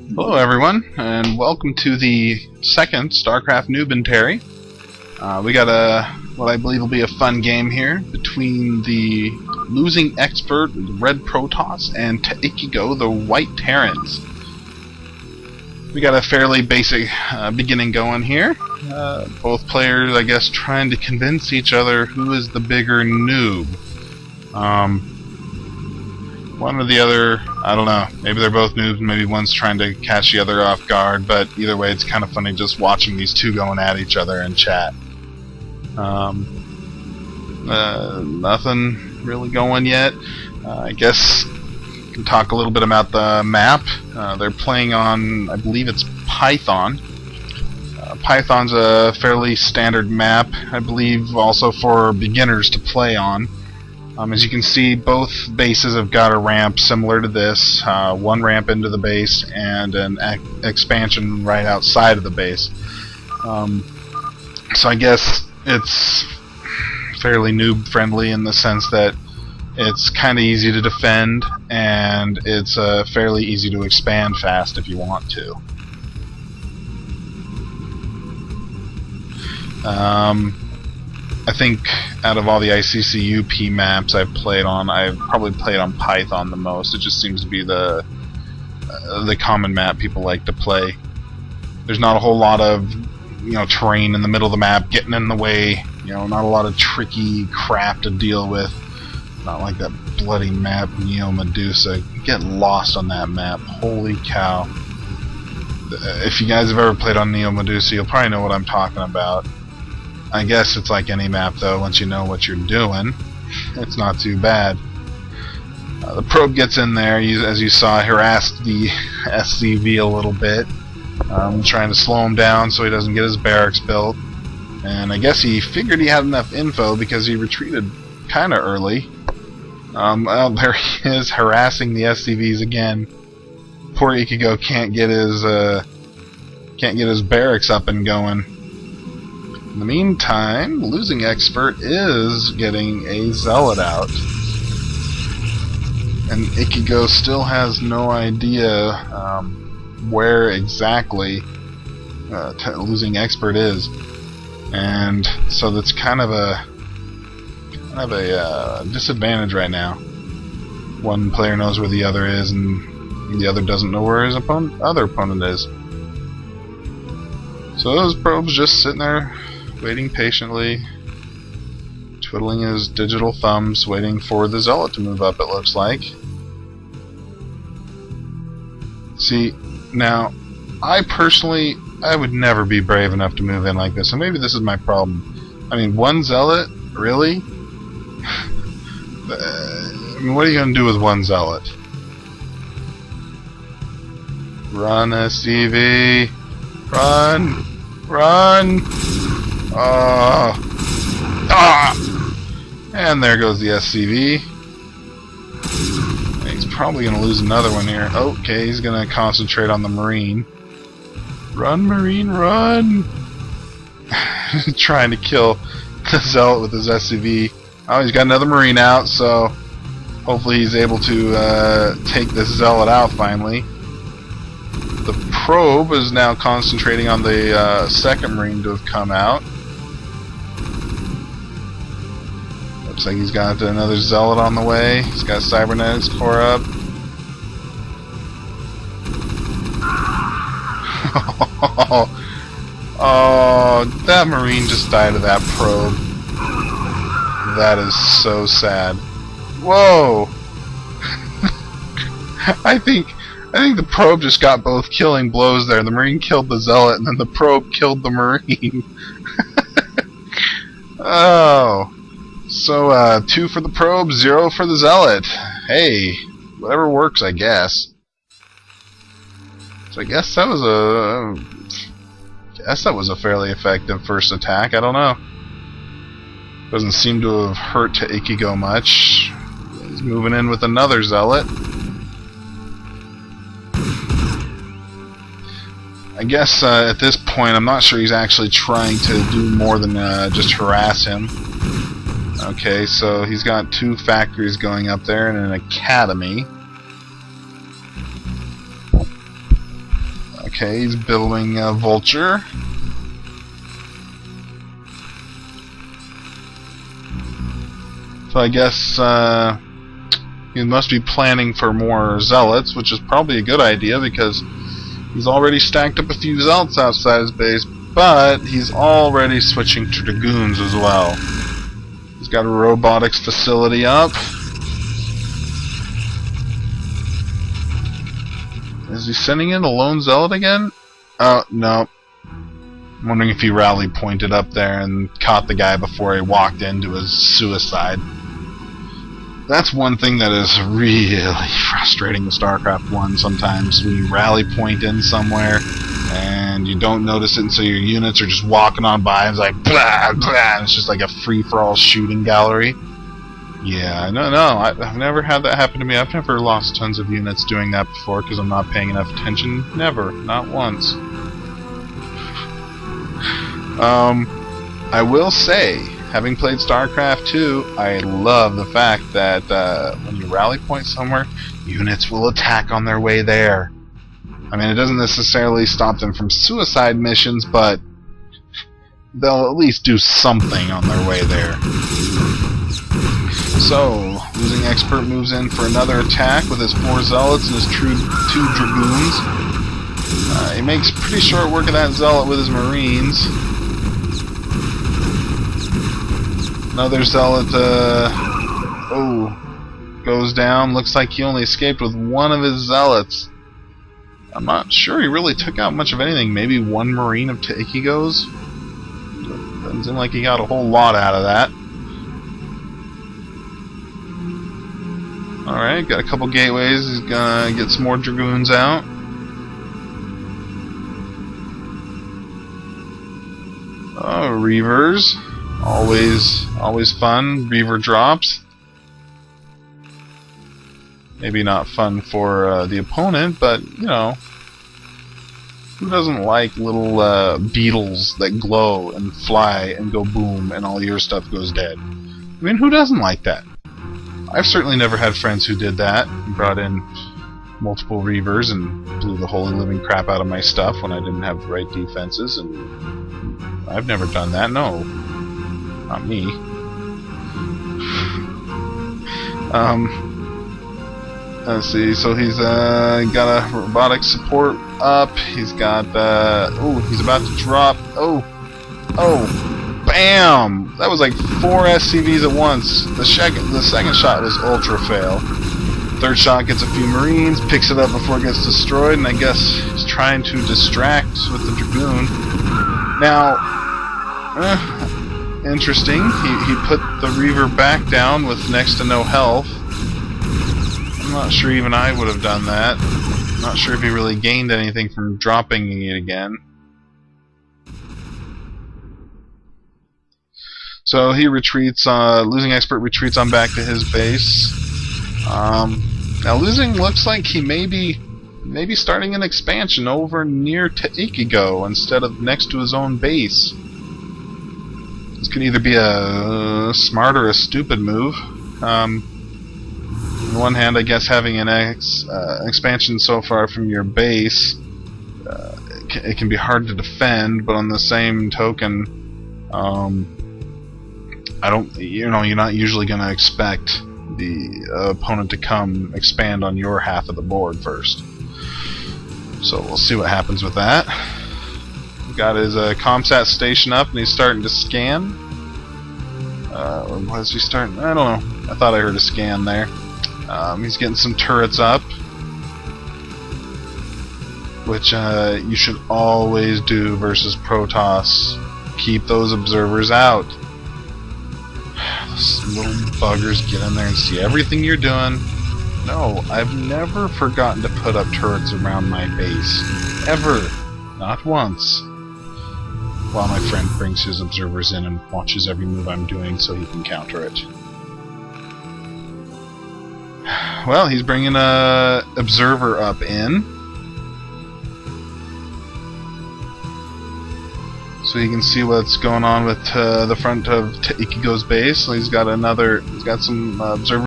Hello everyone, and welcome to the second StarCraft Noobentary. We got what I believe will be a fun game here between the Losing Expert, the Red Protoss, and Tehichigo, the White Terrans. We got a fairly basic beginning going here. Both players, I guess, trying to convince each other who is the bigger noob. One or the other, I don't know. Maybe they're both noobs, maybe one's trying to catch the other off guard, but either way it's kind of funny just watching these two going at each other in chat. Nothing really going yet. I guess we can talk a little bit about the map. They're playing on, I believe it's Python. Python's a fairly standard map, I believe also for beginners to play on. As you can see, both bases have got a ramp similar to this, one ramp into the base and an expansion right outside of the base. So I guess it's fairly noob friendly in the sense that it's kind of easy to defend and it's fairly easy to expand fast if you want to. I think out of all the ICCUP maps I've played on, I've probably played on Python the most. It just seems to be the common map people like to play. There's not a whole lot of terrain in the middle of the map getting in the way. Not a lot of tricky crap to deal with. Not like that bloody map Neo Medusa. You get lost on that map. Holy cow! If you guys have ever played on Neo Medusa, you'll probably know what I'm talking about. I guess it's like any map though, once you know what you're doing, it's not too bad. The probe gets in there, as you saw, harassed the SCV a little bit, trying to slow him down so he doesn't get his barracks built. And I guess he figured he had enough info because he retreated kinda early. Well, there he is, harassing the SCVs again. Poor Ichigo can't get his barracks up and going. In the meantime, Losing Expert is getting a Zealot out. And Ichigo still has no idea where exactly Losing Expert is. And so that's kind of a disadvantage right now. One player knows where the other is, and the other doesn't know where his other opponent is. So those probes just sitting there, waiting patiently, twiddling his digital thumbs, waiting for the Zealot to move up, it looks like. See, now, I would never be brave enough to move in like this, and maybe this is my problem. I mean, one Zealot? Really? I mean, what are you going to do with one Zealot? Run, SCV! Run! Run! And there goes the SCV. He's probably going to lose another one here. Okay, he's going to concentrate on the Marine. Run, Marine, run! Trying to kill the Zealot with his SCV. Oh, he's got another Marine out, so hopefully he's able to take this Zealot out finally. The probe is now concentrating on the second Marine to have come out. Looks like he's got another Zealot on the way. He's got Cybernetics core up. Oh, that Marine just died of that probe. That is so sad. Whoa! I think the probe just got both killing blows there. The Marine killed the Zealot, and then the probe killed the Marine. Oh. So, 2 for the probe, 0 for the Zealot. Hey, whatever works, I guess. So I guess that was a fairly effective first attack. I don't know. Doesn't seem to have hurt Tehichigo much. He's moving in with another Zealot. I guess at this point I'm not sure he's actually trying to do more than just harass him. Okay, so he's got 2 factories going up there and an academy. Okay, he's building a vulture. So I guess he must be planning for more zealots, which is probably a good idea because he's already stacked up a few zealots outside his base, but he's already switching to dragoons as well. He's got a robotics facility up. Is he sending in a lone zealot again? Oh, no. I'm wondering if he rally pointed up there and caught the guy before he walked into his suicide. That's one thing that is really frustrating with StarCraft 1 sometimes, when you rally point in somewhere and you don't notice it, and so your units are just walking on by and it's like blah blah, and it's just like a free-for-all shooting gallery. Yeah, no, I've never had that happen to me. I've never lost tons of units doing that before because I'm not paying enough attention. Never, not once. I will say, having played StarCraft 2, I love the fact that when you rally point somewhere, units will attack on their way there. I mean, it doesn't necessarily stop them from suicide missions, but they'll at least do something on their way there. So, Losing Expert moves in for another attack with his 4 zealots and his 2 dragoons. He makes pretty short work of that zealot with his marines. Another zealot, goes down. Looks like he only escaped with 1 of his zealots. I'm not sure he really took out much of anything. Maybe 1 marine of tehichigo's. Doesn't seem like he got a whole lot out of that. Alright, got a couple gateways. He's gonna get some more dragoons out. Reavers. Always fun. Reaver drops. Maybe not fun for the opponent, but, you know, who doesn't like little beetles that glow and fly and go boom and all your stuff goes dead? I mean, who doesn't like that? I've certainly never had friends who did that and brought in multiple Reavers and blew the holy living crap out of my stuff when I didn't have the right defenses, and I've never done that, no. Not me. Let's see, so he's got a robotic support up, he's got, he's about to drop, bam! That was like 4 SCVs at once. The second shot was ultra fail. Third shot gets a few marines, picks it up before it gets destroyed, and I guess he's trying to distract with the dragoon. Now, interesting. He put the Reaver back down with next to no health. I'm not sure even I would have done that. I'm not sure if he really gained anything from dropping it again. So he retreats, Losing Expert retreats on back to his base. Now Losing looks like he may be starting an expansion over near tehichigo instead of next to his own base. This could either be a smart or a stupid move. On one hand, I guess having an expansion so far from your base, it can be hard to defend, but on the same token, you're not usually going to expect the opponent to come expand on your half of the board first. So we'll see what happens with that. Got his ComSat station up and he's starting to scan. Or was he starting? I don't know. I thought I heard a scan there. He's getting some turrets up, which you should always do versus Protoss. Keep those observers out. Those little buggers get in there and see everything you're doing. No, I've never forgotten to put up turrets around my base. Ever. Not once. While my friend brings his observers in and watches every move I'm doing so he can counter it. Well, he's bringing a observer up in, so you can see what's going on with the front of tehichigo's base. So he's got some observers